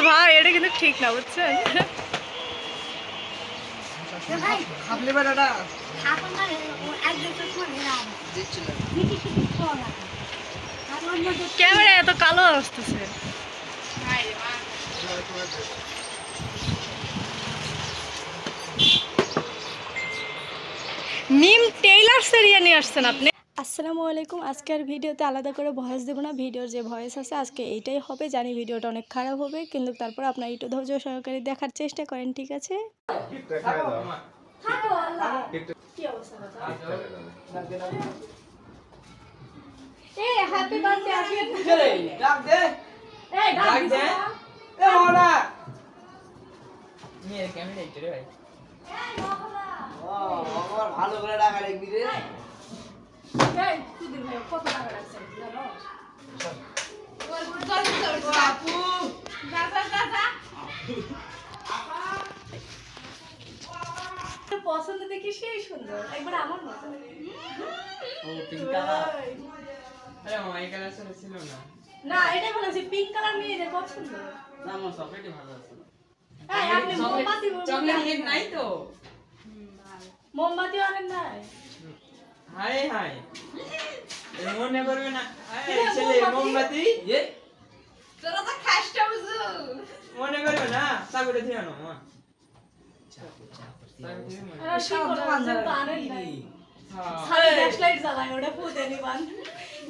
ভাই এটা কিন্তু ঠিক না বুঝছেন ক্যামেরা এত কালো আসতেছে মিম টেইলার সেরিয়া নিয়ে আসছেন আপনি। আসসালামু আলাইকুম। আজকের ভিডিওতে আলাদা করে ভয়েস দেবো না, ভিডিওর যে ভয়েস আছে আজকে এইটাই হবে। জানি ভিডিওটা অনেক খারাপ হবে, কিন্তু তারপর আপনার একটু ধৈর্য সহকারে দেখার চেষ্টা করেন, ঠিক আছে? ভালো করে টাকা রাখবি রে। পছন্দ দেখি সেই সুন্দর, একবার আমার মতো। না এটা ভালো আছে, পিঙ্ক কালার মেয়েদের পছন্দ। না আমার চকলেটই ভালো আছে। এই আপনি মোমবাতি চকলেট নাই তো। মোমবাতি আনেন নাই? হাই হাই মনে করবে না ছেলে মোমবাতি তোরা তো খাসটা বুঝু মনে করবে না চাকুটা দিয়ে আনো মা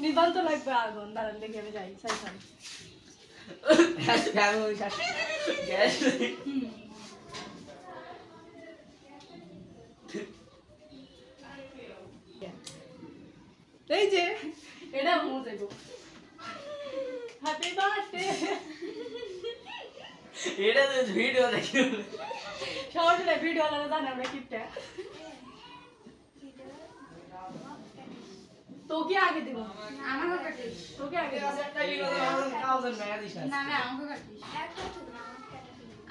নিবান তো লাগবে আগুন, দাঁড়ান দেখে আমি যাই সাইফান। এই যে এটা মজা গো, হ্যাপি বার্থডে। এটা তো ভিডিও দেখি সবাই ভিডিও আলাদা জানে আমরা কিপটা। তোকে আগে দিব, আমাকে কাটিস, তোকে আগে দিব। না না আমাকে কাটিস,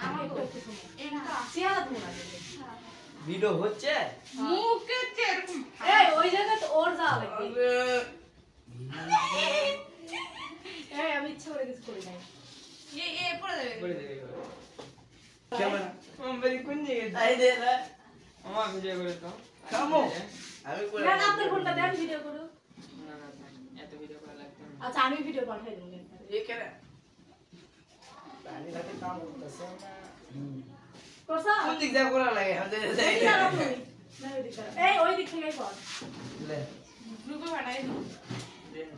আমাকে কাটিস। এটা সিয়ালা তুমি না ভিডিও হচ্ছে মুখে এরকম। এই ওই জায়গা তো ওর যা লাগবে। এই আমি ইচ্ছা করে কিছু করি নাই। এ পড়ে যাবে, করে দেবে ক্যামেরা মোমবাতি কোন জায়গায় আই দে না আমার ভিডিও করে তো কামো আমি করে না না আপনার ফোনটা দেন, ভিডিও করো। না না এত ভিডিও করা লাগবে না। আচ্ছা আমি ভিডিও পাঠাই দেব। এখানে পানি রাতে কাম করতেছ না করছা কোন দিক দিয়ে করা লাগে হাতে যাই এই ওই দিক থেকে কর, লে গ্রুপে পাঠাই দেন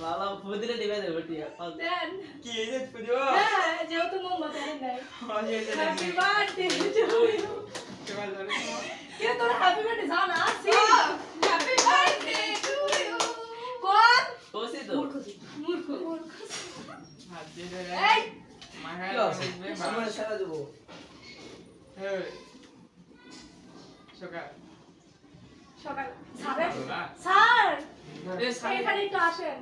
লালা ফুদিলে দিবে দে বটিয়া দেন। কি এই যে পুজো হ্যাঁ যেহেতু মোমবাতি আনেন নাই। আজ এই যে হ্যাপি বার্থডে টু ইউ। কেমন ধরে কে তোর হ্যাপি বার্থডে জানা সি হ্যাপি বার্থডে টু ইউ। কোন ওসি তো মূর্খ হাত দিয়ে ধরে এই মাথায় কি আছে লাগবে আমরা সারা দেব এই সকাল সকাল স্যার বাবা স্যার এ সাই এখানে একটু আসেন।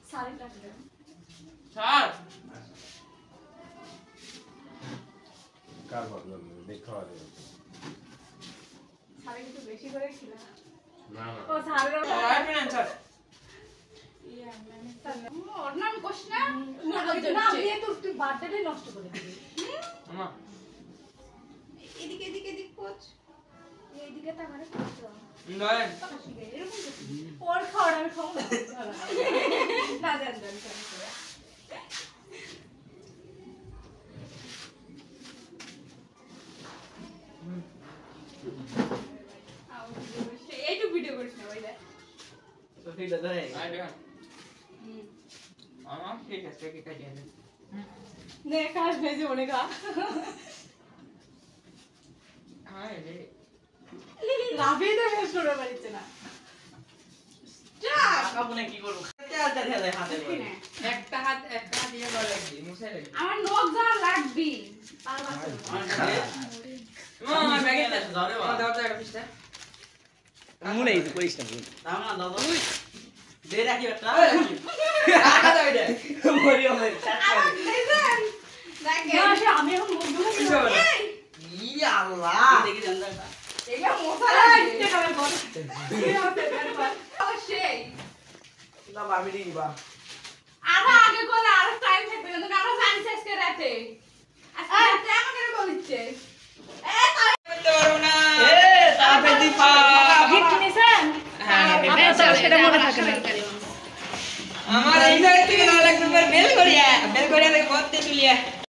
স্যার একটু আসেন। স্যার কার ভাবলো দেখা হবে স্যার একটু বেশি করে ছিল। না না ও স্যার হ্যাপি না স্যার ওর নাম কোশ না না দিয়ে তো তুই বার্থডে নষ্ট করে দিবি। আমা এদিকে এদিকে এদিক কোচ এইদিকে তাকারে কোচ নয় ওর খাওয়ার আমি খাবো না দেন দেন এইটু ভিডিও করিস না ভাই তো ঠিক আছে আই দেন আমা ঠিক আছে কি কাটি আছে নে কাজ ভেজে মনে কা হাই রে রাবি তো বেশ করে পারিছে না যা কাবুনে কি করব তেলটা ঢেলে হাতে করে একটা হাত দিয়ে গলা লাগি মুছাই লাগি আমার নখ যা লাগবি আর বাচ্চা মা ব্যাগে আছে ধরে মা দাও তো একটা পিসটা মুনে এই করিস না দাও না দাও দে রাখি একটা টাকা দাও এটা মরিও মরি চাট করে দেখে আমি এখন মুখ ধুবো কি হবে ই আল্লাহ দেখি জানদা এগুলা মশলা টাকা বের কর ও শেষ না ভাবি নি বা আরো আগে করে আরো টাইম থাকবে কিন্তু আমরা জানি আজকে রাতে আজকে আমাকে বলছে করতে পারবো না এ তাড়াতাড়ি পা গিফট নিছেন হ্যাঁ আপনার তো সেটা মনে থাকে না আমার এই জায়গা থেকে না লাগবে বেল করিয়া দেখে বলতে চলিয়া